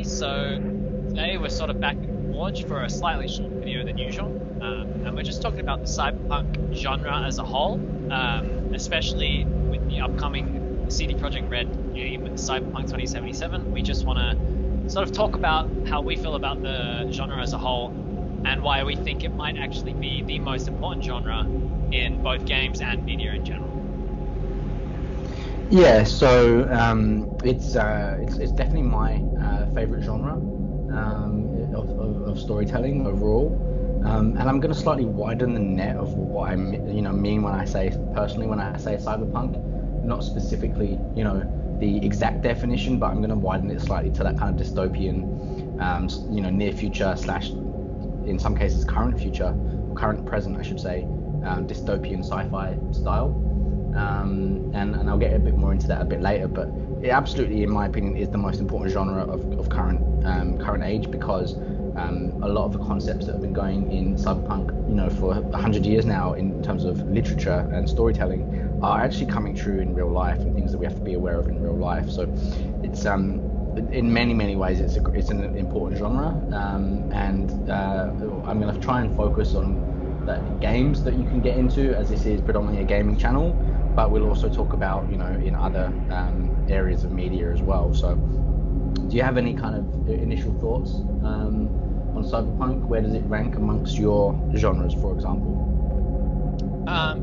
So today we're sort of back in Forge for a slightly shorter video than usual, and we're just talking about the cyberpunk genre as a whole, especially with the upcoming CD Projekt Red game, Cyberpunk 2077. We just want to sort of talk about how we feel about the genre as a whole and why we think it might actually be the most important genre in both games and media in general. Yeah, so it's definitely my favorite genre of storytelling overall, and I'm going to slightly widen the net of what I mean when I say cyberpunk, not specifically the exact definition, but I'm going to widen it slightly to that kind of dystopian, near future slash in some cases current present I should say, dystopian sci-fi style. And I'll get a bit more into that a bit later, but it absolutely, in my opinion, is the most important genre of current age, because a lot of the concepts that have been going in cyberpunk, for 100 years now in terms of literature and storytelling are actually coming true in real life, and things that we have to be aware of in real life. So it's in many ways it's an important genre, and I'm going to try and focus on the games that you can get into, as this is predominantly a gaming channel, but we'll also talk about in other areas of media as well. So do you have any kind of initial thoughts on cyberpunk? Where does it rank amongst your genres, for example?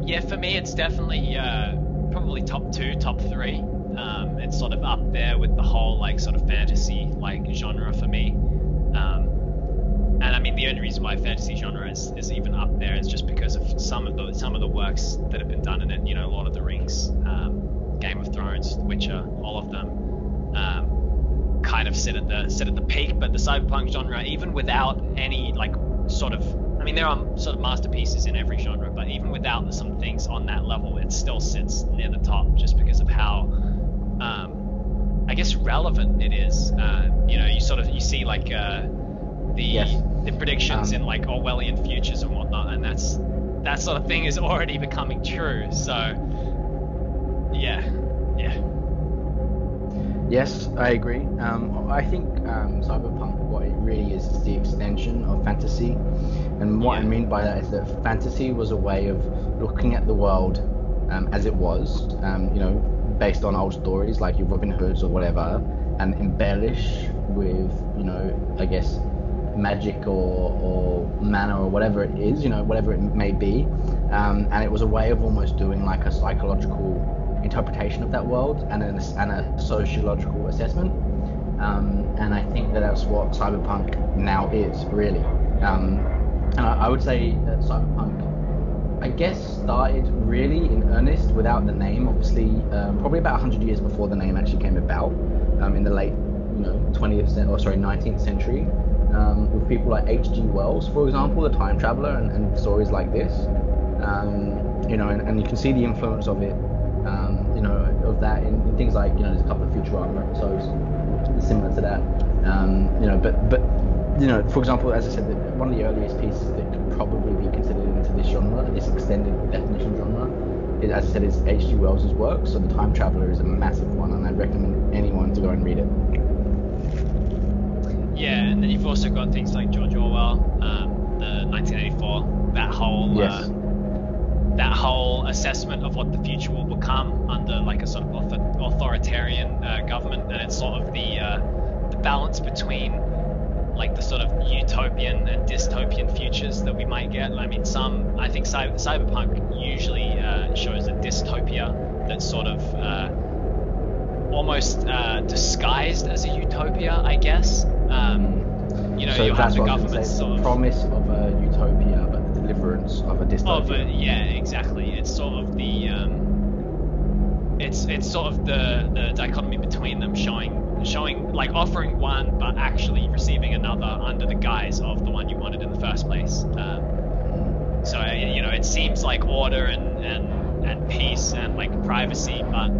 Yeah, for me it's definitely probably top 2, top 3. It's sort of up there with the whole sort of fantasy genre for me. And I mean, the only reason why fantasy genre is even up there is just because of some of the works that have been done in it. Lord of the Rings, Game of Thrones, Witcher, all of them kind of sit at the peak. But the cyberpunk genre, even without any there are sort of masterpieces in every genre, but even without some things on that level, it still sits near the top just because of how I guess relevant it is. You see the predictions in Orwellian futures and whatnot, and that sort of thing is already becoming true. So yeah. Yes, I agree. I think cyberpunk, what it really is the extension of fantasy, and what I mean by that is that fantasy was a way of looking at the world as it was, based on old stories like your Robin Hoods or whatever, and embellish with I guess magic or mana or whatever it is, whatever it may be, and it was a way of almost doing a psychological interpretation of that world and a sociological assessment, and I think that's what cyberpunk now is really, and I would say that cyberpunk, I guess, started really in earnest without the name, obviously, probably about 100 years before the name actually came about, in the late 19th century, with people like H.G. Wells, for example, the time traveler, and stories like this, and you can see the influence of it, of that in things like, there's a couple of Futurama episodes similar to that, but for example, as I said, one of the earliest pieces that could probably be considered into this genre, this extended definition genre, as I said, is H.G. Wells' work. So the time traveler is a massive one, and I'd recommend anyone to go and read it. Yeah, and then you've also got things like George Orwell, the 1984, that whole assessment of what the future will become under a sort of authoritarian government, and it's sort of the balance between the sort of utopian and dystopian futures that we might get. I think cyberpunk usually shows a dystopia that's sort of almost disguised as a utopia, I guess. So you'll have the government sort of promise of a utopia, but the deliverance of a dystopia. Yeah, exactly. It's sort of the it's sort of the dichotomy between them, showing offering one but actually receiving another under the guise of the one you wanted in the first place. So it seems like order and peace and privacy, but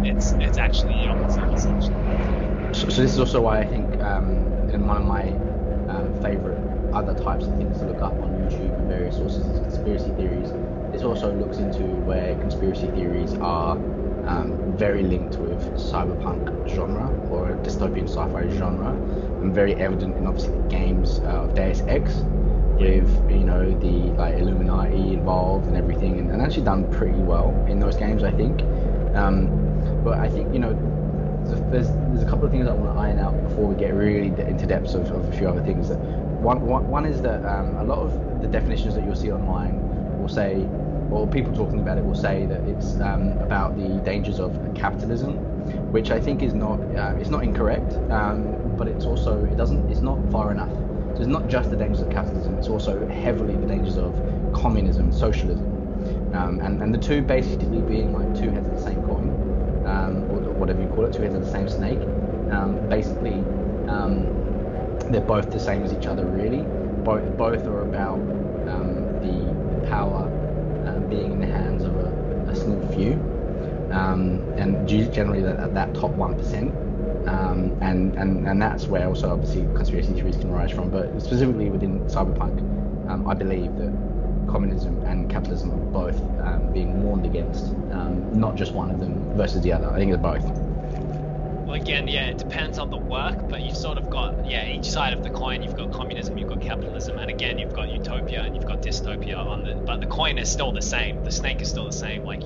it's actually the opposite, essentially. So this is also why I think in one of my favorite other types of things to look up on YouTube and various sources is conspiracy theories. This also looks into where conspiracy theories are very linked with cyberpunk genre or dystopian sci-fi genre, and very evident in obviously the games of Deus Ex, with the like Illuminati involved and everything, and actually done pretty well in those games, I think. But I think there's a couple of things I want to iron out before we get really into depths of a few other things. That one is that a lot of the definitions that you'll see online will say, or people talking about it will say, that it's about the dangers of capitalism, which I think is not it's not incorrect, but it's also it's not far enough. So it's not just the dangers of capitalism, it's also heavily the dangers of communism, socialism, and the two basically being like two heads of the same coin, or whatever you call it, two heads of the same snake. Basically, they're both the same as each other, really. Both are about the power being in the hands of a small few, and generally that top 1%. And that's where also obviously conspiracy theories can arise from. But specifically within cyberpunk, I believe that communism and capitalism are both being warned against, not just one of them versus the other. I think they're both. Well, again, yeah, it depends on the work, but you've sort of got, each side of the coin. You've got communism, you've got capitalism, and again, you've got utopia and you've got dystopia but the coin is still the same. The snake is still the same. Like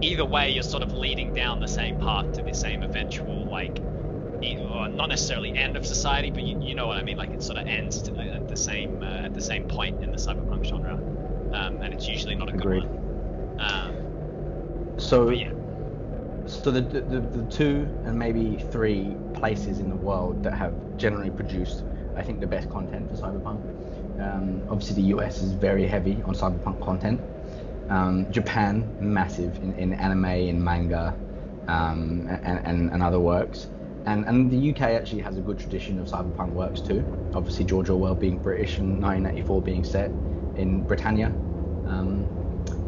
either way, you're sort of leading down the same path to the same eventual, or not necessarily end of society, but you know what I mean. Like it sort of ends at the same point in the cyberpunk genre, and it's usually not a good one. So the two and maybe three places in the world that have generally produced, I think, the best content for cyberpunk. Obviously, the US is very heavy on cyberpunk content. Japan, massive in anime and manga, and other works. And the UK actually has a good tradition of cyberpunk works too. Obviously, George Orwell being British and 1984 being set in Britannia.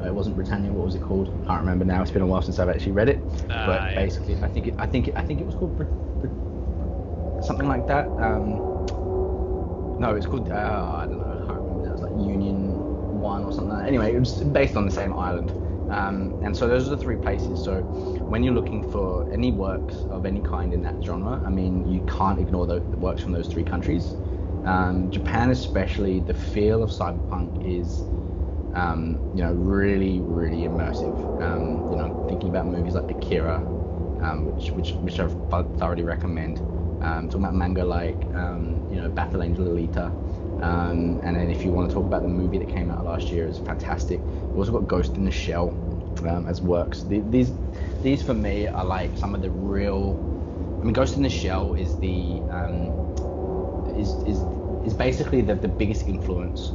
It wasn't Britannia. What was it called? I can't remember now. It's been a while since I've actually read it. But basically, I think it was called something like that. No, it's called I don't know. I can't remember. It was like Union One or something like that. Anyway, it was based on the same island. And so those are the three places. So when you're looking for any works of any kind in that genre, I mean, you can't ignore the works from those three countries. Japan especially, the feel of cyberpunk is, really, really immersive. Thinking about movies like Akira, which I thoroughly recommend. Talking about manga like, Battle Angel Alita. And then if you want to talk about the movie that came out last year, it's fantastic. We've also got Ghost in the Shell as works. These for me are like some of the real. I mean, Ghost in the Shell is the is basically the biggest influence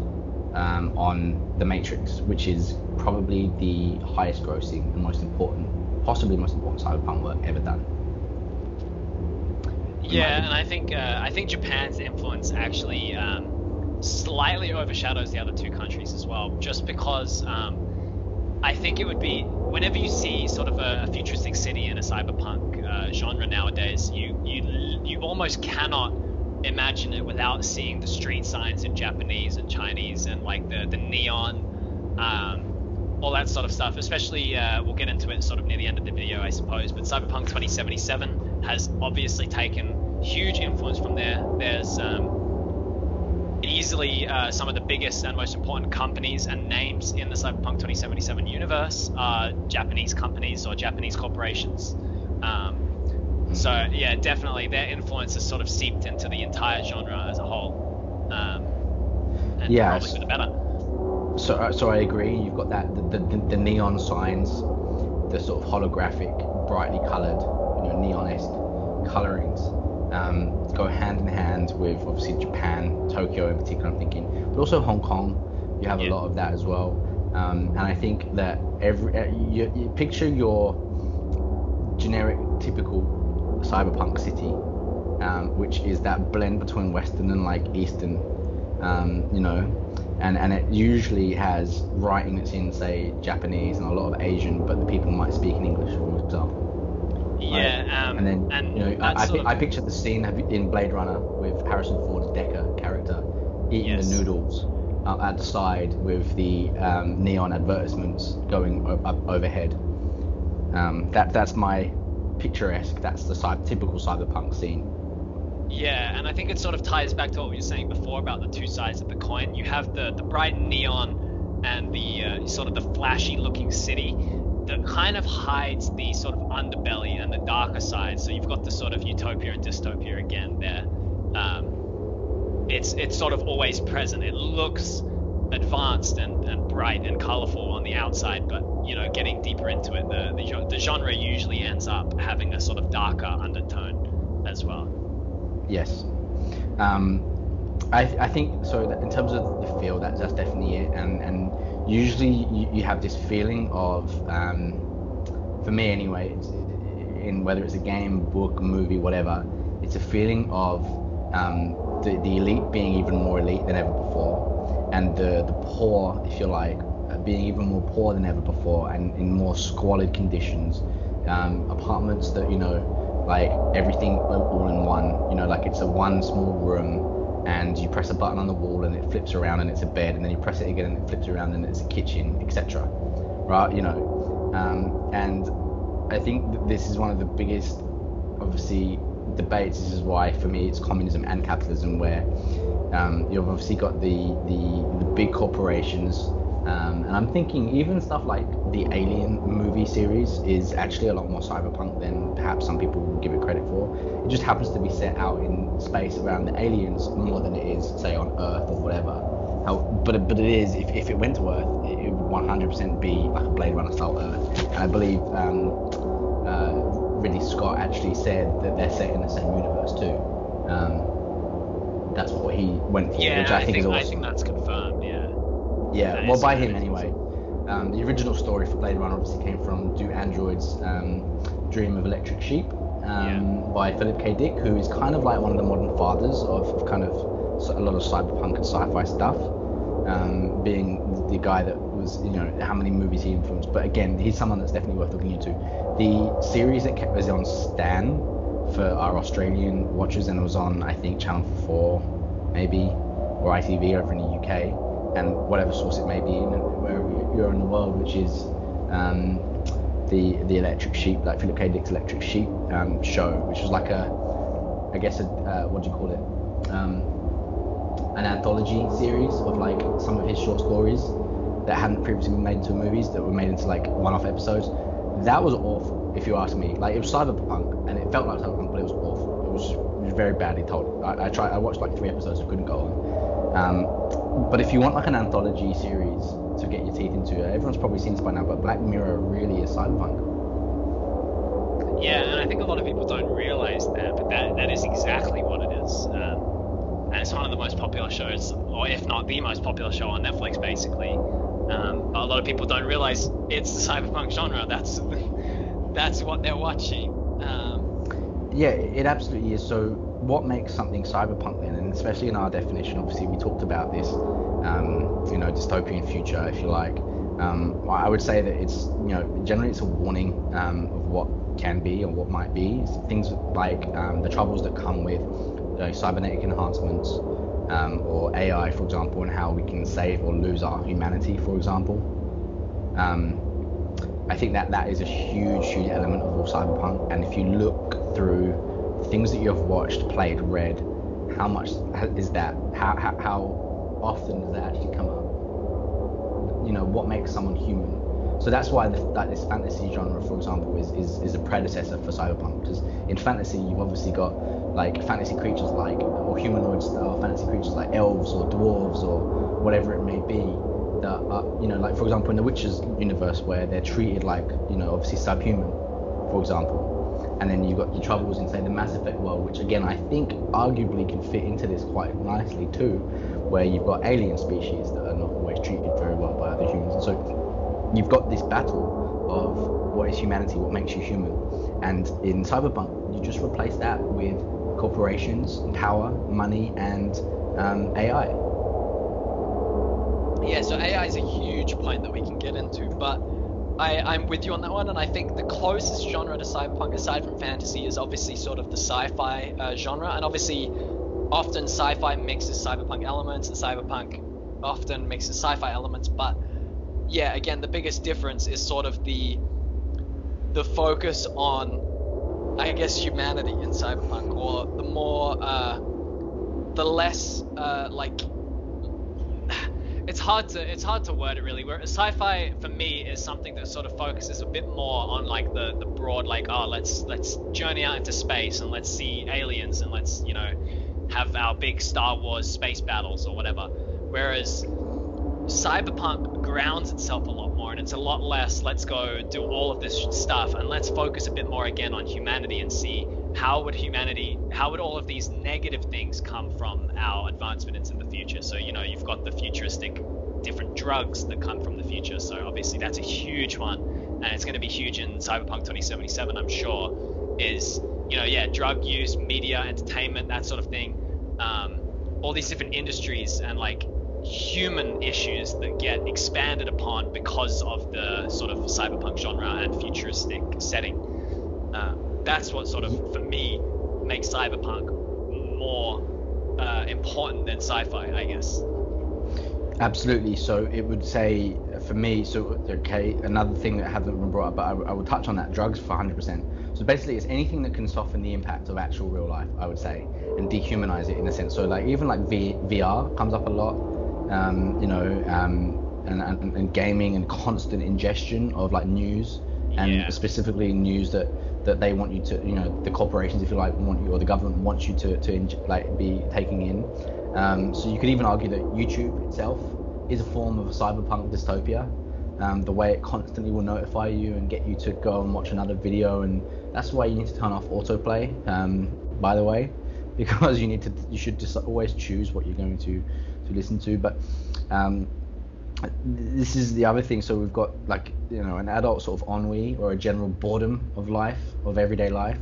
on The Matrix, which is probably the highest grossing and possibly most important cyberpunk work ever done. Yeah, and I think Japan's influence actually slightly overshadows the other two countries as well, just because I think it would be, whenever you see sort of a futuristic city in a cyberpunk genre nowadays, you almost cannot imagine it without seeing the street signs in Japanese and Chinese and like the neon, all that sort of stuff. Especially, we'll get into it sort of near the end of the video, I suppose, but Cyberpunk 2077 has obviously taken huge influence from there. There's easily some of the biggest and most important companies and names in the Cyberpunk 2077 universe are Japanese companies or Japanese corporations. So yeah, definitely their influence has sort of seeped into the entire genre as a whole. And probably for the better. So I agree. You've got that the neon signs, the sort of holographic, brightly coloured, neon-esque colourings. Go hand in hand with obviously Japan, Tokyo in particular, I'm thinking, but also Hong Kong. You have a lot of that as well, and I think that you picture your generic, typical cyberpunk city, which is that blend between Western and like Eastern, and it usually has writing that's in, say, Japanese and a lot of Asian, but the people might speak in English, for example. Yeah, and then I picture the scene in Blade Runner with Harrison Ford's Deckard character eating the noodles at the side with the neon advertisements going up overhead. That's my picturesque. That's the typical cyberpunk scene. Yeah, and I think it sort of ties back to what we were saying before about the two sides of the coin. You have the bright neon and the sort of the flashy looking city that kind of hides the sort of underbelly and the darker side. So you've got the sort of utopia and dystopia again there. It's sort of always present. It looks advanced and bright and colorful on the outside, but getting deeper into it, the genre usually ends up having a sort of darker undertone as well. Yes. I think so that in terms of the feel, that's definitely it. And usually you have this feeling of, for me anyway, in whether it's a game, book, movie, whatever, it's a feeling of the elite being even more elite than ever before, and the poor, if you like, being even more poor than ever before, and in more squalid conditions. Apartments that, like everything all in one, like it's a one small room, and you press a button on the wall and it flips around and it's a bed, and then you press it again and it flips around and it's a kitchen, etc. Right? And I think this is one of the biggest, obviously, debates. This is why for me it's communism and capitalism, where you've obviously got the big corporations, and I'm thinking even stuff like the Alien movie series is actually a lot more cyberpunk than perhaps some people would give it credit for. It just happens to be set out in space around the aliens more than it is, say, on Earth or whatever. But it is, if it went to Earth, it would 100% be like a Blade Runner style Earth. And I believe Ridley Scott actually said that they're set in the same universe too. That's what he went for, yeah, which I think is awesome. I think that's confirmed, yeah. Yeah, well, by him anyway. The original story for Blade Runner obviously came from Do Androids Dream of Electric Sheep by Philip K. Dick, who is kind of like one of the modern fathers of kind of a lot of cyberpunk and sci-fi stuff, being the guy that was, how many movies he influenced. But again, he's someone that's definitely worth looking into. The series that was on Stan for our Australian watchers, and it was on, I think, Channel 4 maybe, or ITV over in the UK, and whatever source it may be in, wherever you're in the world, which is the Electric Sheep, like Philip K. Dick's Electric Sheep show, which was like what do you call it? An anthology series of like some of his short stories that hadn't previously been made into movies, that were made into like one-off episodes. That was awful, if you ask me. Like, it was cyberpunk, and it felt like cyberpunk, but it was awful. It was very badly told. I watched like 3 episodes, I couldn't go on. But if you want like an anthology series to get your teeth into, everyone's probably seen this by now, but Black Mirror really is cyberpunk. Yeah, and I think a lot of people don't realize that, but that is exactly what it is. And it's one of the most popular shows, or if not the most popular show on Netflix, basically. But a lot of people don't realize it's the cyberpunk genre. That's what they're watching. Yeah, it absolutely is. So what makes something cyberpunk then? And especially in our definition, obviously we talked about this, dystopian future, if you like. I would say that it's, generally it's a warning of what can be or what might be. It's things like the troubles that come with cybernetic enhancements, or AI, for example, and how we can save or lose our humanity, for example. I think that is a huge element of all cyberpunk. And if you look through things that you have watched, played, read, how much is that? How often does that actually come up? What makes someone human? So that's why this fantasy genre, for example, is a predecessor for cyberpunk. Because in fantasy, you've obviously got like fantasy creatures or humanoid style fantasy creatures like elves or dwarves or whatever it may be, that are, like for example in the Witcher's universe, where they're treated like, obviously subhuman, for example. And then you've got your troubles in, say, the Mass Effect world, which again I think arguably can fit into this quite nicely too, where you've got alien species that are not always treated very well by other humans. And so you've got this battle of what is humanity, what makes you human. And in cyberpunk, you just replace that with corporations, power, money, and AI. Yeah, so AI is a huge point that we can get into, but I'm with you on that one, and I think the closest genre to cyberpunk, aside from fantasy, is obviously sort of the sci-fi genre, and obviously often sci-fi mixes cyberpunk elements, and cyberpunk often mixes sci-fi elements, but yeah, again, the biggest difference is sort of the the focus on, I guess, humanity in Cyberpunk, or the more, the less, like, it's hard to word it really. Where sci-fi for me is something that sort of focuses a bit more on like the broad, like, oh, let's journey out into space and let's see aliens and let's, you know, have our big Star Wars space battles or whatever. Whereas Cyberpunk grounds itself a lot more, and it's a lot less let's go do all of this stuff and let's focus a bit more again on humanity and see how would all of these negative things come from our advancement into the future. So, you know, you've got the futuristic different drugs that come from the future, so obviously that's a huge one, and it's going to be huge in Cyberpunk 2077, I'm sure, is, you know, yeah, drug use, media, entertainment, that sort of thing, all these different industries and like human issues that get expanded upon because of the sort of cyberpunk genre and futuristic setting. That's what sort of, for me, makes cyberpunk more important than sci-fi, I guess. Absolutely. So it would say, for me, so okay, another thing that hasn't been brought up, but I will touch on that, drugs for 100%. So basically it's anything that can soften the impact of actual real life, I would say, and dehumanize it in a sense. So like even like VR comes up a lot, you know, and gaming and constant ingestion of like news, and specifically news that they want you to, you know, the corporations, if you like, want you, or the government wants you to like be taking in. So you could even argue that YouTube itself is a form of a cyberpunk dystopia. The way it constantly will notify you and get you to go and watch another video, and that's why you need to turn off autoplay, by the way, because you should just always choose what you're going to listen to. But this is the other thing. So we've got, like, you know, an adult sort of ennui or a general boredom of life, of everyday life,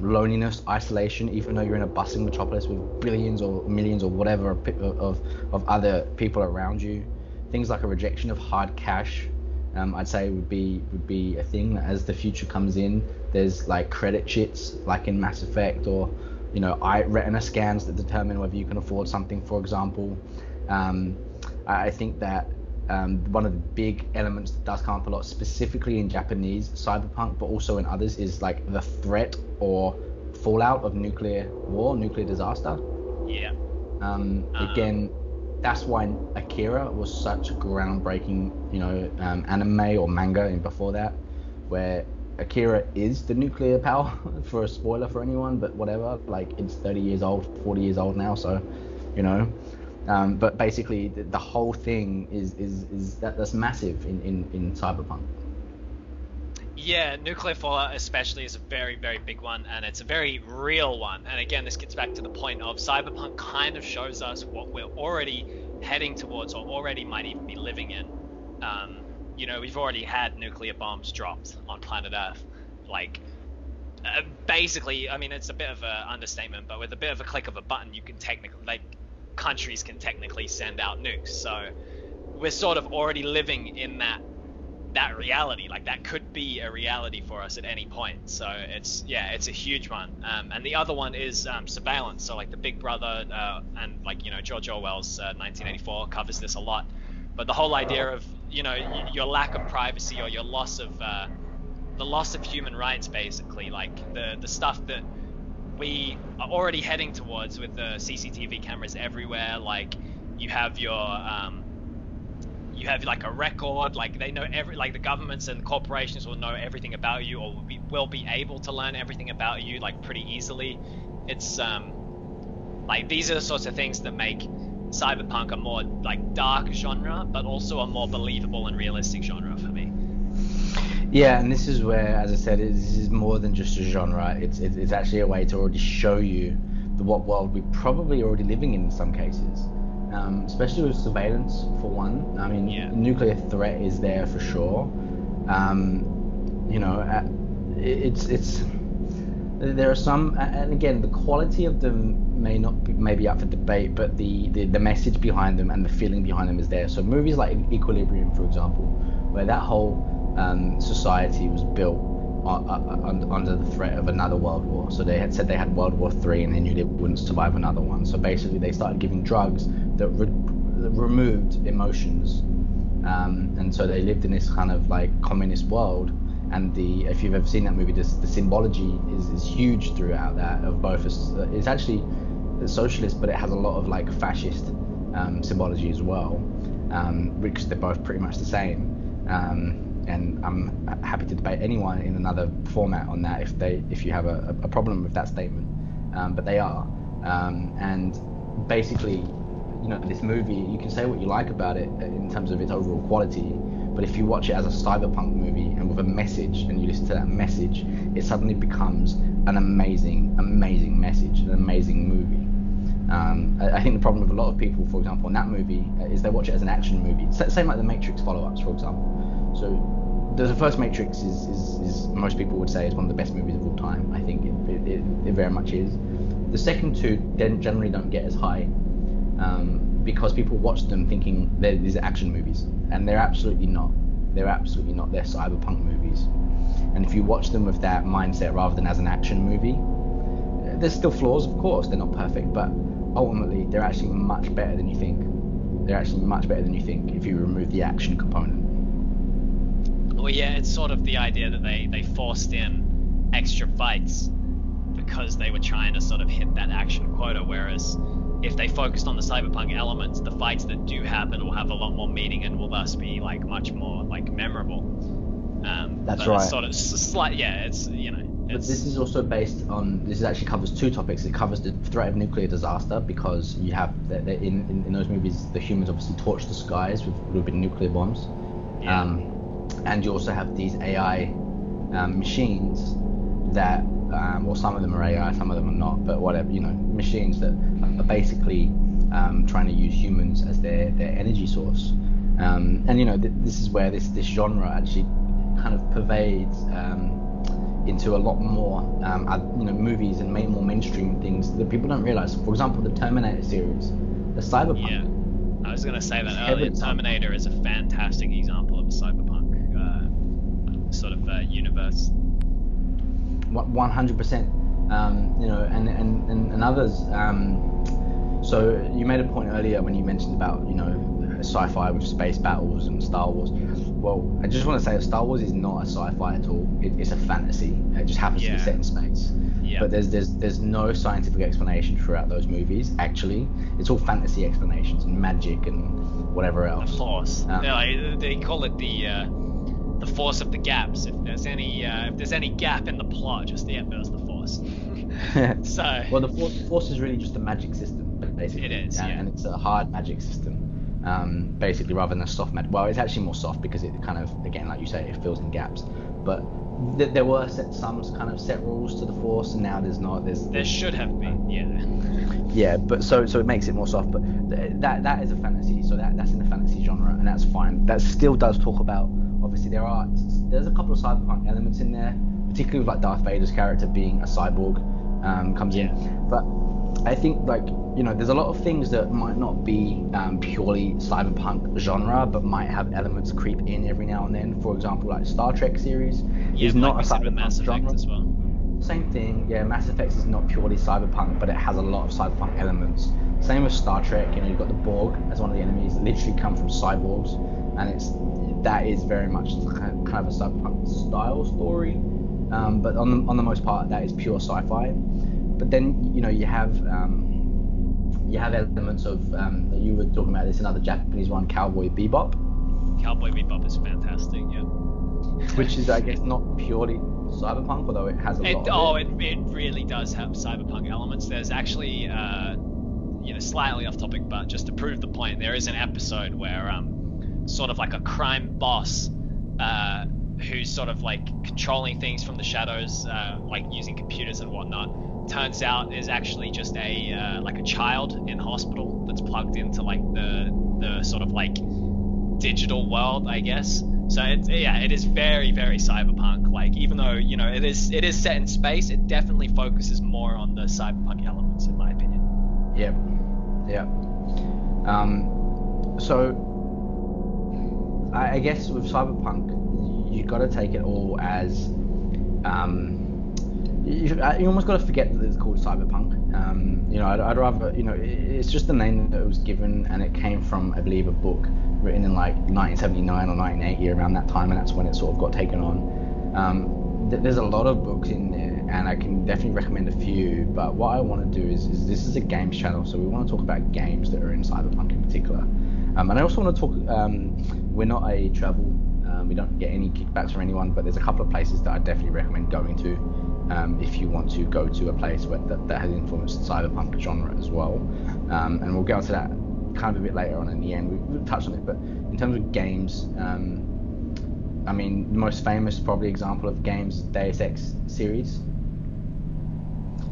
loneliness, isolation, even though you're in a bustling metropolis with billions or millions or whatever of other people around you. Things like a rejection of hard cash, I'd say would be a thing. As the future comes in, there's like credit chits like in Mass Effect, or, you know, retina scans that determine whether you can afford something, for example. I think that one of the big elements that does come up a lot, specifically in Japanese cyberpunk, but also in others, is like the threat or fallout of nuclear war, nuclear disaster. Yeah. Again, that's why Akira was such a groundbreaking, you know, anime or manga, and before that, where Akira is the nuclear power, for a spoiler for anyone, but whatever, like, it's 30 years old, 40 years old now, so, you know. But basically, the whole thing is that's massive in Cyberpunk. Yeah, nuclear fallout especially is a very, very big one, and it's a very real one. And again, this gets back to the point of Cyberpunk kind of shows us what we're already heading towards, or already might even be living in. You know, we've already had nuclear bombs dropped on planet Earth. Like, basically, I mean, it's a bit of an understatement, but with a bit of a click of a button, you can technically, like, countries can technically send out nukes. So we're sort of already living in that reality. Like, that could be a reality for us at any point. So it's a huge one. And the other one is surveillance. So like the Big Brother, and like, you know, George Orwell's 1984 covers this a lot. But the whole idea of, you know, your lack of privacy, or your loss of the loss of human rights, basically, like the stuff that we are already heading towards with the CCTV cameras everywhere. Like, you have like a record, like they know like the governments and corporations will know everything about you, or will be able to learn everything about you, like, pretty easily. It's like, these are the sorts of things that make Cyberpunk a more like dark genre, but also a more believable and realistic genre for me. Yeah, and this is where, as I said, this is more than just a genre. It's actually a way to already show you what world we're probably already living in some cases. Especially with surveillance, for one. I mean, nuclear threat is there for sure. You know, it's there are some, and again, the quality of them may be up for debate, but the message behind them and the feeling behind them is there. So movies like Equilibrium, for example, where that whole society was built under the threat of another world war. So they had said they had World War III, and they knew they wouldn't survive another one. So basically, they started giving drugs that removed emotions, and so they lived in this kind of like communist world. and if you've ever seen that movie, the symbology is huge throughout that of both. It's actually socialist, but it has a lot of like fascist symbology as well, because they're both pretty much the same. And I'm happy to debate anyone in another format on that if you have a problem with that statement, but they are. And basically, this movie, you can say what you like about it in terms of its overall quality, but if you watch it as a cyberpunk movie and with a message, and you listen to that message, it suddenly becomes an amazing message, an amazing movie. I think the problem with a lot of people, for example, in that movie, is they watch it as an action movie. Same like the Matrix follow-ups, for example. So the first Matrix is most people would say is one of the best movies of all time. I think it very much is. The second two generally don't get as high, because people watch them thinking these are action movies, and they're absolutely not. They're absolutely not. They're cyberpunk movies. And if you watch them with that mindset rather than as an action movie, there's still flaws, of course. They're not perfect, but ultimately they're actually much better than you think. They're actually much better than you think if you remove the action component. Well, yeah, it's sort of the idea that they forced in extra fights because they were trying to sort of hit that action quota, whereas if they focused on the cyberpunk elements, the fights that do happen will have a lot more meaning and will thus be like much more like memorable. That's but right. It's sort of slight, yeah. It's But this is also based on. This actually covers two topics. It covers the threat of nuclear disaster, because you have in those movies the humans obviously torch the skies with nuclear bombs, and you also have these AI machines that. Or some of them are AI, some of them are not, but whatever, machines that are basically trying to use humans as their energy source. And this is where this genre actually kind of pervades into a lot more movies and more mainstream things that people don't realize. For example, the Terminator series, the Cyberpunk. Yeah, I was going to say that earlier. Terminator is a fantastic example of a cyberpunk sort of universe. 100%, and others. So you made a point earlier when you mentioned about sci-fi with space battles and Star Wars. Well, I just want to say that Star Wars is not a sci-fi at all. It's a fantasy. It just happens to be set in space. Yeah. But there's no scientific explanation throughout those movies. Actually, it's all fantasy explanations and magic and whatever else. The Force. They call it the force of the gaps. If there's any gap in the plot, just there's the force. So. Well, the force is really just a magic system, basically. It is, and it's a hard magic system, basically, rather than a soft magic. Well, it's actually more soft because it kind of, again, like you say, it fills in gaps. But there were some kind of set rules to the force, and now there's not. There should have been, yeah. Yeah, but so it makes it more soft. But that is a fantasy, so that's in the fantasy genre, and that's fine. That still does talk about. Obviously, there's a couple of cyberpunk elements in there, particularly with like Darth Vader's character being a cyborg comes in. But I think there's a lot of things that might not be purely cyberpunk genre, but might have elements creep in every now and then. For example, like Star Trek series is not a cyberpunk genre. As well. Same thing, yeah. Mass Effect is not purely cyberpunk, but it has a lot of cyberpunk elements. Same with Star Trek. You've got the Borg as one of the enemies that literally come from cyborgs, and that is very much kind of a cyberpunk style story, but on the most part that is pure sci-fi. But then you have elements of you were talking about this, another Japanese one, Cowboy Bebop. Cowboy Bebop is fantastic, yeah. Which is, I guess, not purely cyberpunk, although it has a lot of it. It really does have cyberpunk elements. There's actually slightly off topic, but just to prove the point, there is an episode where sort of like a crime boss who's sort of like controlling things from the shadows, like using computers and whatnot, turns out is actually just a child in hospital that's plugged into like the sort of like digital world, I guess. So it is very, very cyberpunk. Like, even though it is set in space, it definitely focuses more on the cyberpunk elements, in my opinion. Yeah. So I guess with cyberpunk, you got to take it all as you almost got to forget that it's called cyberpunk. I'd rather, it's just the name that it was given, and it came from, I believe, a book written in like 1979 or 1980, around that time, and that's when it sort of got taken on. There's a lot of books in there, and I can definitely recommend a few. But what I want to do is this is a games channel, so we want to talk about games that are in Cyberpunk in particular. And I also want to talk. We're not a travel. We don't get any kickbacks from anyone, but there's a couple of places that I definitely recommend going to if you want to go to a place that has influenced the Cyberpunk genre as well. And we'll get onto that kind of a bit later on in the end. We've touched on it, but in terms of games. I mean, the most famous probably example of games is Deus Ex series.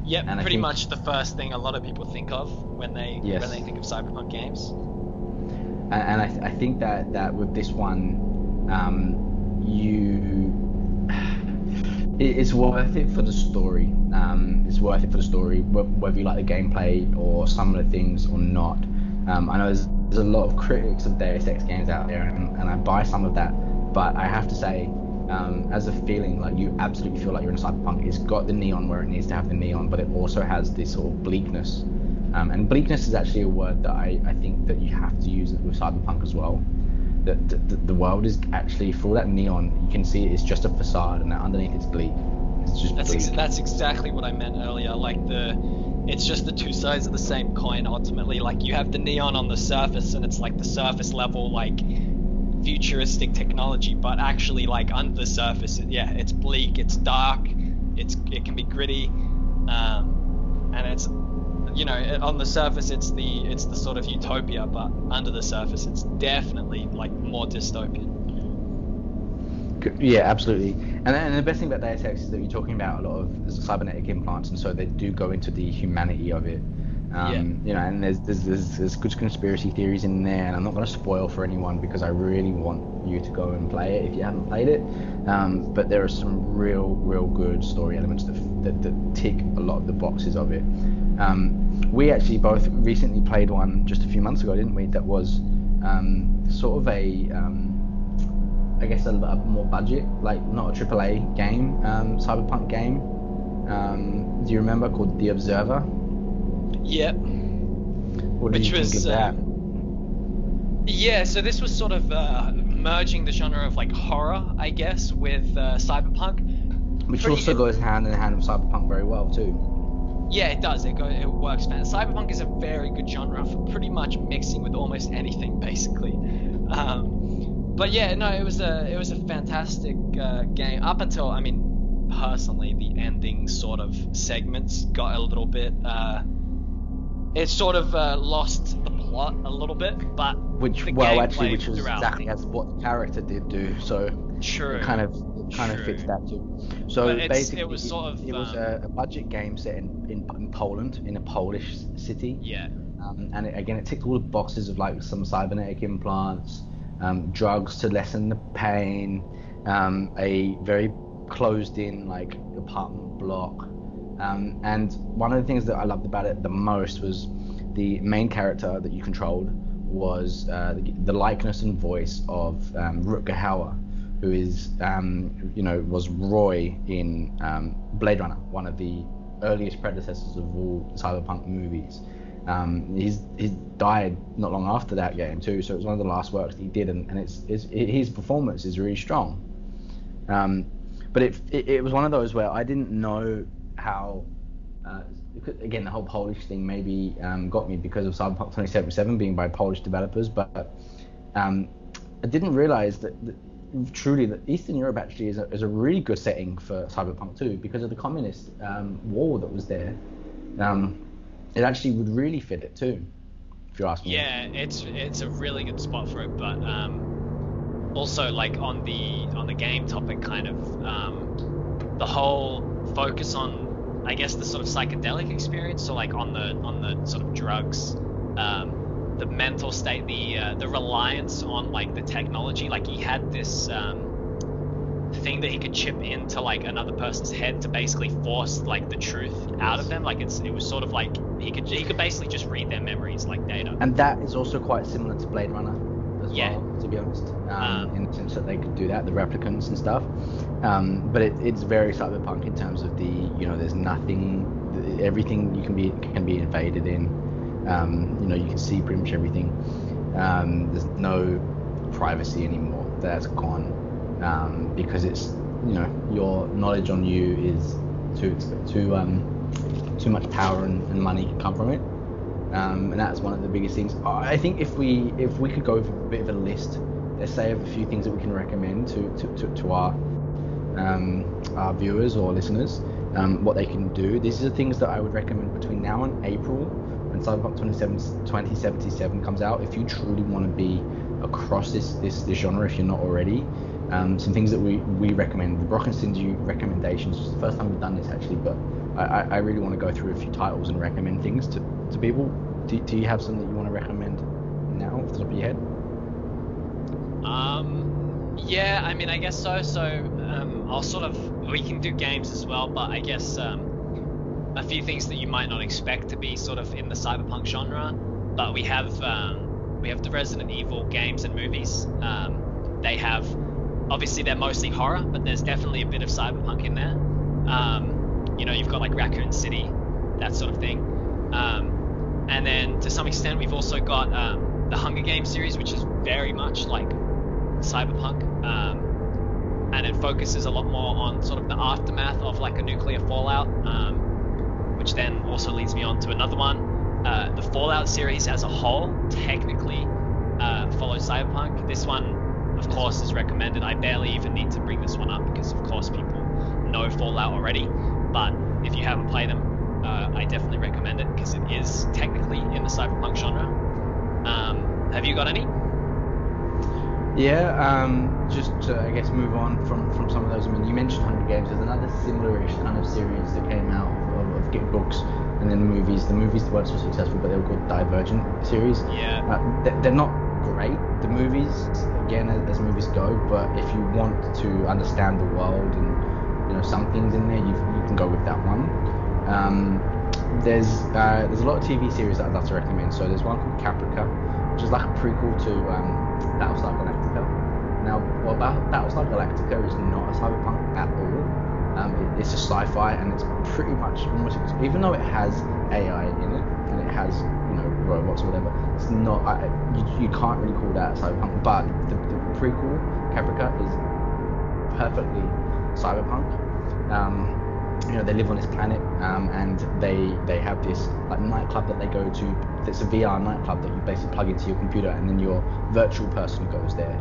Yep, and pretty much the first thing a lot of people think of when they think of Cyberpunk games. And I think that with this one, it's worth it for the story. It's worth it for the story, whether you like the gameplay or some of the things or not. I know there's a lot of critics of Deus Ex games out there, and I buy some of that. But I have to say, as a feeling, like you absolutely feel like you're in Cyberpunk. It's got the neon where it needs to have the neon, but it also has this sort of bleakness. And bleakness is actually a word that I think that you have to use it with Cyberpunk as well. That the world is actually, for all that neon, you can see it's just a facade, and underneath it's bleak. It's just bleak. That's exactly what I meant earlier. Like it's just the two sides of the same coin. Ultimately, like you have the neon on the surface, and it's like the surface level, like futuristic technology, but actually like under the surface, it's bleak, it's dark, it can be gritty, and it's, you know, on the surface it's the sort of utopia, but under the surface it's definitely like more dystopian. Yeah, absolutely. And the best thing about Deus Ex is that you're talking about a lot of cybernetic implants, and so they do go into the humanity of it. You know, and there's good conspiracy theories in there, and I'm not going to spoil for anyone because I really want you to go and play it if you haven't played it. But there are some real good story elements that tick a lot of the boxes of it. We actually both recently played one just a few months ago, didn't we? That was sort of I guess a more budget, like not a AAA game, cyberpunk game. Do you remember, called The Observer? Yep. What did you think of that? Yeah, so this was sort of merging the genre of like horror, I guess, with cyberpunk. Which also goes hand in hand with cyberpunk very well too. Yeah, it does. It works, man. Cyberpunk is a very good genre for pretty much mixing with almost anything, basically. But yeah, no, it was a fantastic game up until, I mean, personally, the ending sort of segments got a little bit. It sort of lost the plot a little bit, but which was exactly as what the character did do. So true. It kind of fits that too. So basically, it was sort of it was a budget game set in Poland, in a Polish city. Yeah. And it ticked all the boxes of like some cybernetic implants, drugs to lessen the pain, a very closed-in like apartment block. And one of the things that I loved about it the most was the main character that you controlled was the likeness and voice of Rutger Hauer, who is was Roy in Blade Runner, one of the earliest predecessors of all cyberpunk movies. He's died not long after that game too, so it was one of the last works that he did, and his performance is really strong. But it was one of those where I didn't know how, again, the whole Polish thing maybe got me because of Cyberpunk 2077 being by Polish developers, but I didn't realize that truly that Eastern Europe actually is a really good setting for Cyberpunk 2 because of the communist war that was there. It actually would really fit it too, if you ask me. Yeah, it's a really good spot for it, but also like on the game topic, kind of the whole focus on, I guess, the sort of psychedelic experience, so like on the sort of drugs, the mental state, the reliance on like the technology. Like he had this thing that he could chip into like another person's head to basically force like the truth out of them. Like it was sort of like he could basically just read their memories like data. And that is also quite similar to Blade Runner as well, to be honest, in the sense that they could do that, the replicants and stuff. But it's very cyberpunk in terms of there's nothing, everything can be invaded in. You can see pretty much everything. There's no privacy anymore. That's gone, because it's your knowledge on you is too much power and money can come from it. And that's one of the biggest things. I think if we could go with a bit of a list, let's say of a few things that we can recommend to our viewers or listeners, what they can do. These are the things that I would recommend between now and April, when Cyberpunk 2077 comes out. If you truly want to be across this genre, if you're not already, some things that we recommend. The Brock and Stingy recommendations. It's the first time we've done this actually, but I really want to go through a few titles and recommend things to people. Do you have some that you want to recommend now off the top of your head? Yeah, I mean, I guess so. We can do games as well, but I guess a few things that you might not expect to be sort of in the cyberpunk genre. But we have the Resident Evil games and movies. They have, obviously they're mostly horror, but there's definitely a bit of cyberpunk in there. You've got like Raccoon City, that sort of thing. And then to some extent, we've also got the Hunger Games series, which is very much like cyberpunk, and it focuses a lot more on sort of the aftermath of like a nuclear fallout, which then also leads me on to another one. The Fallout series as a whole technically follows cyberpunk. This one, of course, is recommended. I barely even need to bring this one up because, of course, people know Fallout already. But if you haven't played them, I definitely recommend it because it is technically in the cyberpunk genre. Have you got any? Yeah, just to, I guess, move on from some of those. I mean, you mentioned Hunger Games. There's another similar-ish kind of series that came out of Get Books and then movies. The movies weren't so successful, but they were called Divergent series. Yeah. They're not great, the movies, again, as movies go, but if you want to understand the world and, some things in there, you can go with that one. There's a lot of TV series that I'd love to recommend. So there's one called Caprica, which is like a prequel to Battlestar Galactica. Now, Battlestar Galactica is not a cyberpunk at all. It's just sci-fi, and it's pretty much almost, even though it has AI in it and it has robots or whatever, it's not. You can't really call that cyberpunk. But the prequel Caprica is perfectly cyberpunk. They live on this planet, and they have this like nightclub that they go to. It's a VR nightclub that you basically plug into your computer, and then your virtual person goes there.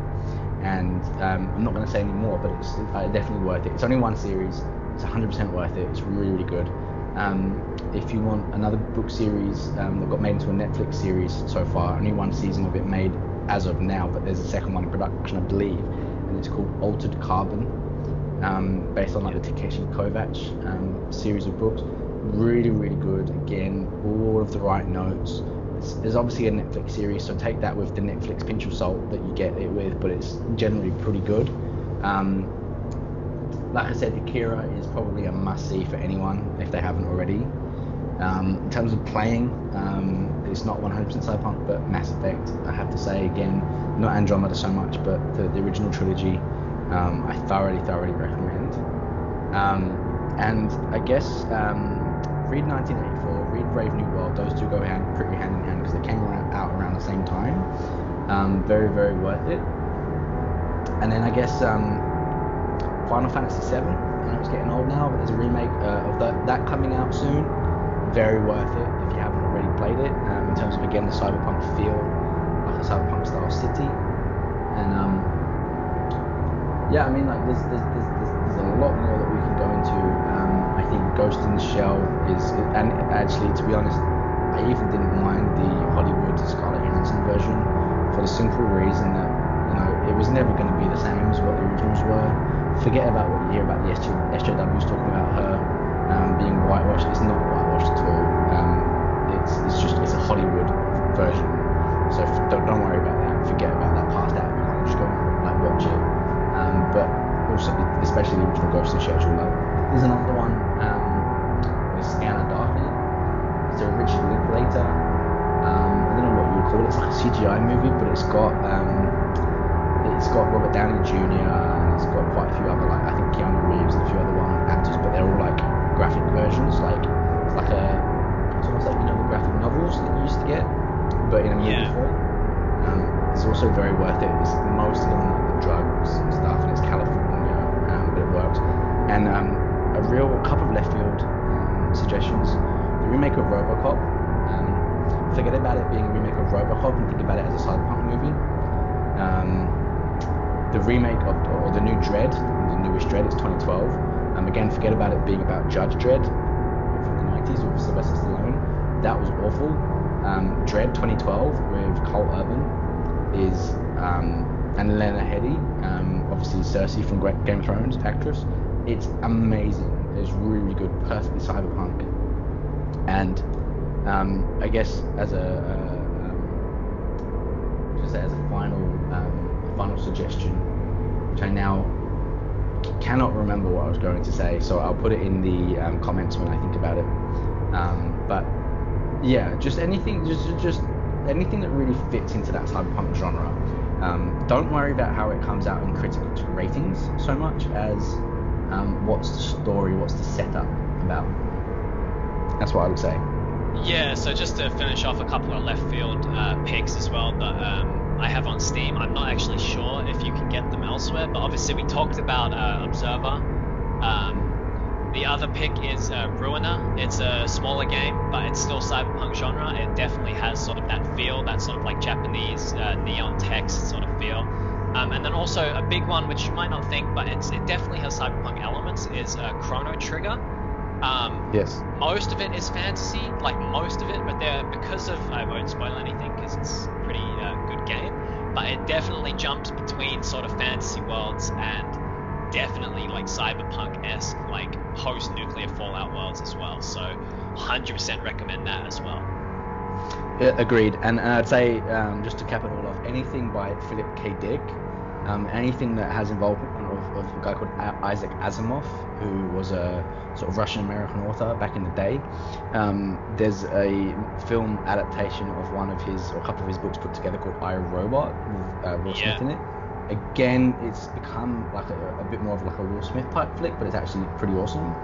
And I'm not going to say any more, but it's definitely worth it. It's only one series. It's 100% worth it. It's really, really good. If you want another book series that got made into a Netflix series so far, only one season of it made as of now, but there's a second one in production, I believe, and it's called Altered Carbon, based on like the Takeshi Kovacs series of books. Really, really good. Again, all of the right notes. There's obviously a Netflix series, so take that with the Netflix pinch of salt that you get it with, but it's generally pretty good. Like I said, Akira is probably a must-see for anyone if they haven't already. In terms of playing, it's not 100% cyberpunk, but Mass Effect, I have to say, again, not Andromeda so much, but the original trilogy, I thoroughly recommend. And I guess read 1984, read Brave New World. Those two go pretty hand in hand because they came out around the same time. Very, very worth it. And then I guess Final Fantasy VII. I know it's getting old now, but there's a remake of that coming out soon. Very worth it if you haven't already played it. In terms of, again, the cyberpunk feel, like a cyberpunk style city. And yeah, I mean, like there's a lot more that we can go into. I think Ghost in the Shell is, and actually, to be honest, I even didn't mind the Hollywood Scarlett Johansson version for the simple reason that it was never going to be the same as what the originals were. Forget about what you hear about the SJWs talking about her being whitewashed. It's not whitewashed at all. It's a Hollywood version. So don't worry about that. Forget about that past that. Just go and watch it. But also, especially the original Ghost in the Shell, you'll love. There's another one. It's Anna Darkly. It's a Richard Linklater. I don't know what you would call it. It's like a CGI movie, but it's got Robert Downey Jr. and it's got quite a few other, like I think Keanu Reeves and a few other actors, but they're all like graphic versions. Like it's almost like the graphic novels that you used to get, but in a movie form. It's also very worth it. It's mostly on the drugs and stuff, and it's California, but but it worked. And a couple of left field suggestions. The remake of RoboCop. Forget about it being a remake of RoboCop and think about it as a cyberpunk movie. The remake of, or the new Dredd, the newest Dredd, it's 2012. Again, forget about it being about Judge Dredd from the 90s with Sylvester Stallone. That was awful. Dredd 2012 with Cole Urban is, and Lena Headey, obviously Cersei from Game of Thrones, actress. It's amazing. It's really, really good, perfectly cyberpunk. And I guess as a final suggestion, which I now cannot remember what I was going to say, so I'll put it in the comments when I think about it. But yeah, just anything that really fits into that cyberpunk genre. Don't worry about how it comes out in critical ratings so much as what's the story, what's the setup about. That's what I would say. Yeah, so just to finish off a couple of left field picks as well that I have on Steam. I'm not actually sure if you can get them elsewhere, but obviously we talked about Observer. The other pick is Ruiner. It's a smaller game, but it's still cyberpunk genre. It definitely has sort of that feel, that sort of like Japanese neon text sort of feel. And then also a big one, which you might not think, but it definitely has cyberpunk elements, is Chrono Trigger. Yes. Most of it is fantasy, like most of it, but because of, I won't spoil anything because it's a pretty good game, but it definitely jumps between sort of fantasy worlds and definitely like cyberpunk-esque, like post-nuclear Fallout worlds as well. So 100% recommend that as well. Yeah, agreed. And I'd say, just to cap it all off, anything by Philip K. Dick, anything that has involvement of a guy called Isaac Asimov, who was a sort of Russian-American author back in the day. There's a film adaptation of one of his, or a couple of his books put together called I, Robot, with Will Smith in it. Again, it's become like a bit more of like a Will Smith type flick, but it's actually pretty awesome.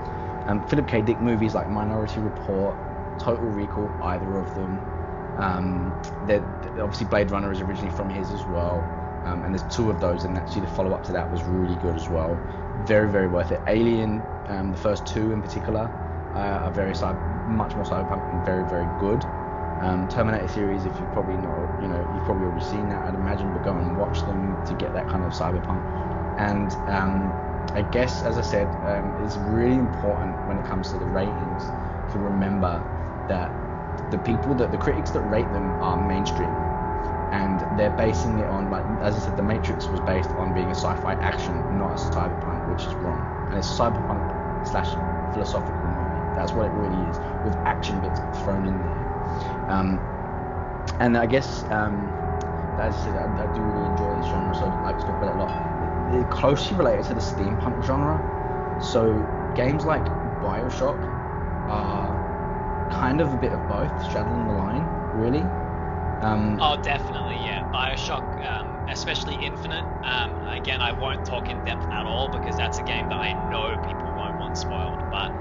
Philip K. Dick movies like Minority Report, Total Recall, either of them. Obviously Blade Runner is originally from his as well. And there's two of those, and actually the follow-up to that was really good as well. Very, very worth it. Alien, the first two in particular, are much more cyberpunk and very, very good. Terminator series, if you've probably already seen that, I'd imagine, but go and watch them to get that kind of cyberpunk. And I guess, as I said, it's really important when it comes to the ratings to remember that the critics that rate them are mainstream. And they're basing it on, like, as I said, The Matrix was based on being a sci-fi action, not a cyberpunk, which is wrong. And it's a cyberpunk/philosophical movie. That's what it really is, with action bits thrown in there. And I guess, as I said, I do really enjoy this genre, so I'd like to talk about it a lot. It's closely related to the steampunk genre. So games like Bioshock are kind of a bit of both, straddling the line, really. Oh, definitely, yeah. Bioshock, especially Infinite. Again, I won't talk in depth at all because that's a game that I know people won't want spoiled. But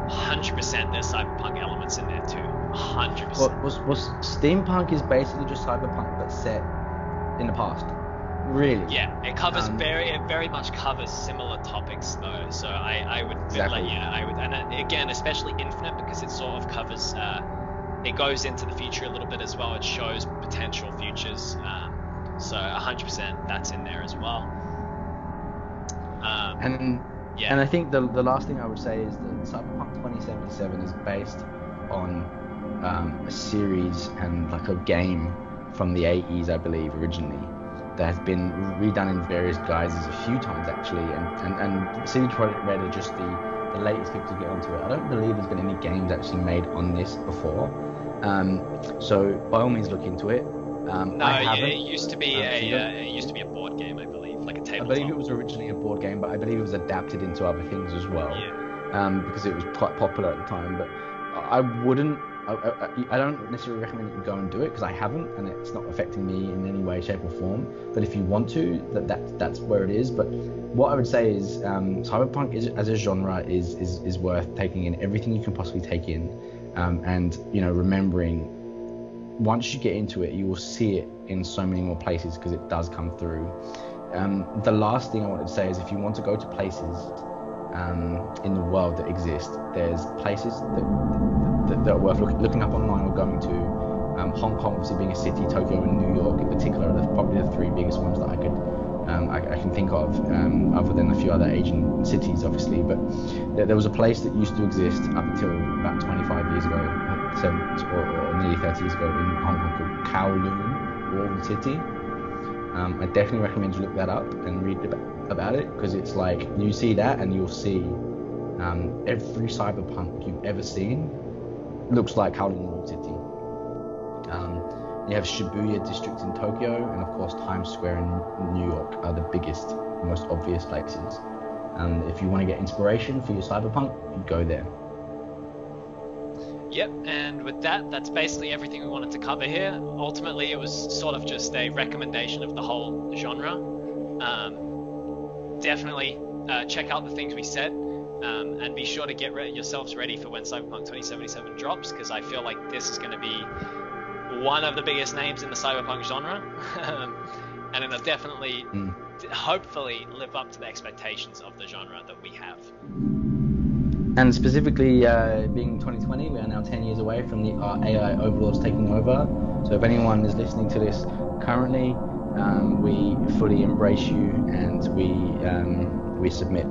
100% there's cyberpunk elements in there too. 100%. Well, steampunk is basically just cyberpunk but set in the past. Really? Yeah, it covers it very much covers similar topics though. So I would exactly. I would, and again, especially Infinite because it sort of covers. It goes into the future a little bit as well. It shows potential futures. So 100% that's in there as well. And I think the last thing I would say is that Cyberpunk 2077 is based on a series and like a game from the 80s, I believe, originally, that has been redone in various guises a few times actually. And CD Projekt Red are just the latest people to get onto it. I don't believe there's been any games actually made on this before. So by all means look into it. It used to be a board game, I believe, like a tabletop. I believe it was originally a board game, but I believe it was adapted into other things as well. Yeah. Because it was quite popular at the time. But I don't necessarily recommend that you go and do it because I haven't, and it's not affecting me in any way, shape, or form. But if you want to, that's where it is. But what I would say is, cyberpunk as a genre is worth taking in everything you can possibly take in, and remembering. Once you get into it, you will see it in so many more places because it does come through. The last thing I wanted to say is if you want to go to places in the world that exist. There's places that are worth looking up online or going to. Hong Kong, obviously being a city, Tokyo and New York in particular, are probably the three biggest ones that I can think of, other than a few other Asian cities, obviously. But there was a place that used to exist up until about 25 years ago, or nearly 30 years ago in Hong Kong, called Kowloon Walled City. I definitely recommend you look that up and read about it, because it's like, you see that and you'll see every cyberpunk you've ever seen looks like Kowloon Walled City. You have Shibuya district in Tokyo, and of course Times Square in New York are the biggest, most obvious places. If you want to get inspiration for your cyberpunk, you go there. Yep, and with that, that's basically everything we wanted to cover here. Ultimately, it was sort of just a recommendation of the whole genre. Definitely check out the things we said, and be sure to get yourselves ready for when Cyberpunk 2077 drops, because I feel like this is going to be one of the biggest names in the cyberpunk genre, and it'll definitely, hopefully, live up to the expectations of the genre that we have. And specifically, being 2020, we are now 10 years away from the AI overlords taking over. So if anyone is listening to this currently, we fully embrace you, and we submit.